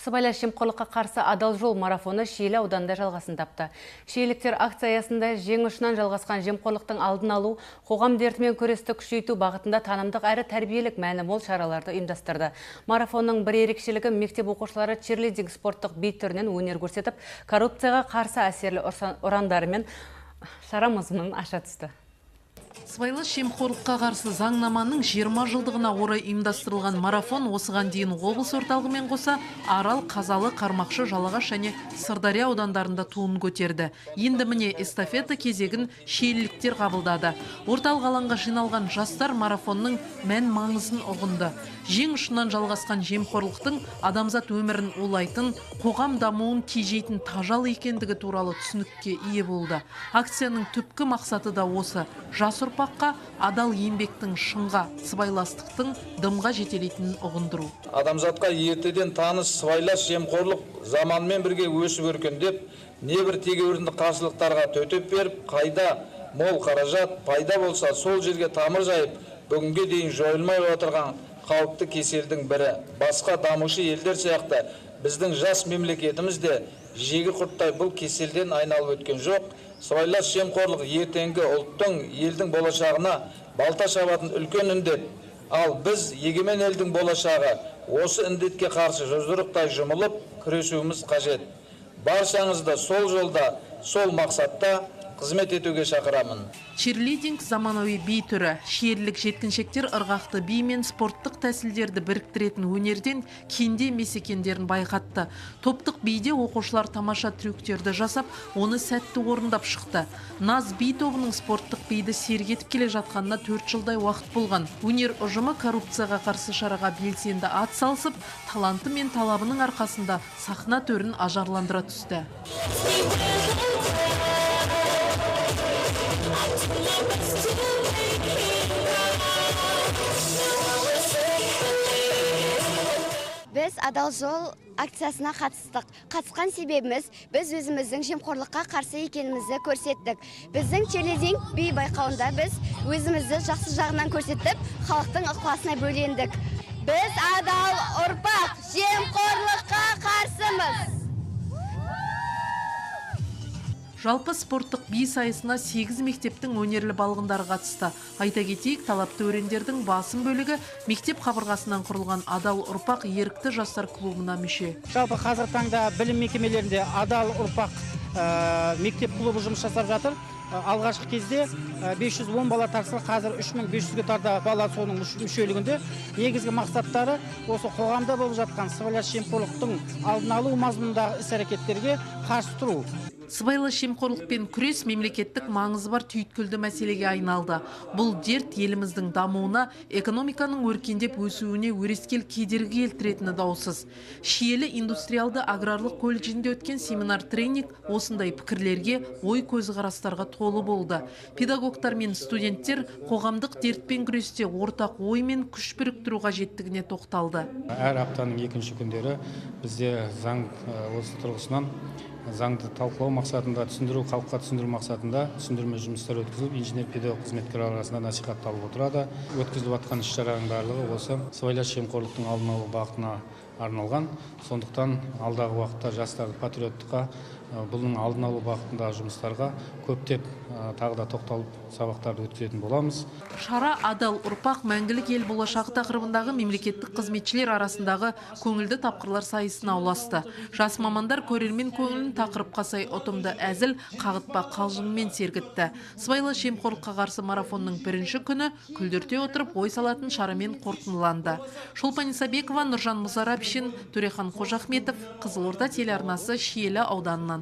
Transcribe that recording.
Сыбайлас жемқорлыққа қарсы адал жол марафоны Шиелі ауданында жалғасын тапты. Шиеліктер акция аясында жең ұшынан жалғасқан жемқорлықтың алдын алу, қоғам дертімен күресті күшейту бағытында танымдық әрі тәрбиелік мәні мол шараларды ұйымдастырды. Марафонның бір ерекшелігі мектеп оқушылары черлидинг спорттық би түрінен өнер көрсетіп, коррупцияға қарсы әсерлі ұрандарымен шара мазмұнын аша түсті. Сыбайлас жемқорлыққа қарсы заңнаманың 20 жылдығына орай ұйымдастырылған марафон осыған дейін облыс орталығымен қоса Арал, Қазалы, Қармақшы, Жалағаш және Сырдария аудандарында туын көтерді. Енді міне эстафета кезегін шиеліліктер қабылдады. Орталық алаңға жиналған жастар марафонның мән маңызын ұғынды. Жең ұшынан жалғасқан жемқорлықтың адамзат өмірін улайтын, қоғам дамуын тежейтін тажал екендігі туралы түсінікке ие болды. Акцияның түпкі мақсаты да осы: жас ұрпаққа адал еңбектің шыңға, сыбайластықтың дымға жетелейтінін ұғындыру. Адамзатқа ертеден таныс сыбайлас жемқорлық заманмен бірге өсіп өркендеп, небір тегеурінді қарсылықтарға төтеп беріп, қайда мол қаражат пайда болса, сол жерге тамыр жайып, бүгінге дейін жойылмай отырған қауіпті кеселдің бірі. Басқа дамушы елдер сияқты біздің жас мемлекетіміз де жегі құрттай бұл кеселден айналып өткен жоқ. Сыбайлас жемқорлық ертеңгі ұлттың, елдің болашағына балта шабатын үлкен індет. Ал біз егемен елдің болашағы осы індетке қарсы жұдырықтай жұмылып күресуіміз қажет. Баршаңызды сол жолда, сол мақсатта қызмет етуге шақырамын. Черлидинг заманауи би түрі. Шиелілік жеткіншектер ырғақты би мен спорттық тәсілдерді біріктіретін өнерден кенде емес екендерін байқатты. Топтық биде оқушылар тамаша трюктерді жасап, оны сәтті орындап шықты. Наз би тобының спорттық биді сергетіп келе жатқанына 4 жылдай уақыт болған. Өнер ұжымы коррупцияға қарсы шараға белсенді ат салысып, таланты мен талабының арқасында сахна төрін ажарландыра түсті. Біз адал жол акциясына қатыстық. Қатысқан себебіміз біз өзіміздің жемқорлыққа қарсы екенімізді көрсеттік. Біздің черлидинг би байқауында біз өзімізді жақсы жағынан көрсетіп, халықтың ықыласына бөлендік. Біз адал ұрпақ, жемқорлыққа қарсымыз. Жалпы спорттық би сайысына 8 мектептің өнерлі балғындары қатысты. Айта кетейік, талапты өрендердің басым бөлігі мектеп қабырғасынан құрылған адал ұрпақ ерікті жастар клубына мүше. Жалпы қазір таңда білім мекемелерінде адал ұрпақ мектеп клубы жұмыс жасап жатыр. Алғашқы кезде 510 бала тартса, қазір 3500-ге тарта бала соның мүшелігінде. Негізгі мақсаттары осы қоғамда болып жатқан сыбайлас жемқорлықтың алдын алу мазмұнындағы іс-әрекеттерге қарсы тұру. Сыбайлас жемқорлықпен күрес мемлекеттік маңызы бар түйткілді мәселеге айналды. Бұл дерт еліміздің дамуына, экономиканың өркендеп өсуіне өрескел кедергі келтіретіні даусыз. Шиелі индустриалды аграрлық колледжінде өткен семинар-тренинг осындай пікірлерге, ой көзқарастарға толы болды. Педагогтар мен студенттер қоғамдық дертпен күресте ортақ ой мен күш біріктіру қажеттігіне тоқталды. Әр аптаның екінші күндері бізде заң осы тұрғысынан заңды талқылау мақсатында, халыққа түсіндіру мақсатында түсіндірме жұмыстар өткізіліп, инженер-педагог қызметкер арасында насихатталып отырады. Өткізіліп жатқан іс-шараның барлығы осы сыбайлас жемқорлықтың алдын алу бағытына арналған. Сондықтан алдағы уақытта жастарды патриоттыққа, бұның алдын алу бағытындағы жұмыстарға көптеп тағы да тоқталып сабақтарды өткізетін боламыз. Шара адал ұрпақ мәңгілік ел болашағы тақырыбындағы мемлекеттік қызметшілер арасындағы көңілді тапқырлар сайысына ұласты. Жас мамандар көрермен көңілін тақырыпқа сай ұтымды әзіл, қағытпа қалжыңмен сергітті. Сыбайлас жемқорлыққа қарсы марафонның бірінші күні күлдірте отырып ой салатын шарамен қорытындыланды. Шолпан Исабекова, Нұржан Мұзарапшин, Төрехан Қожахметов, Қызылорда телеарнасы, Шиелі ауданынан.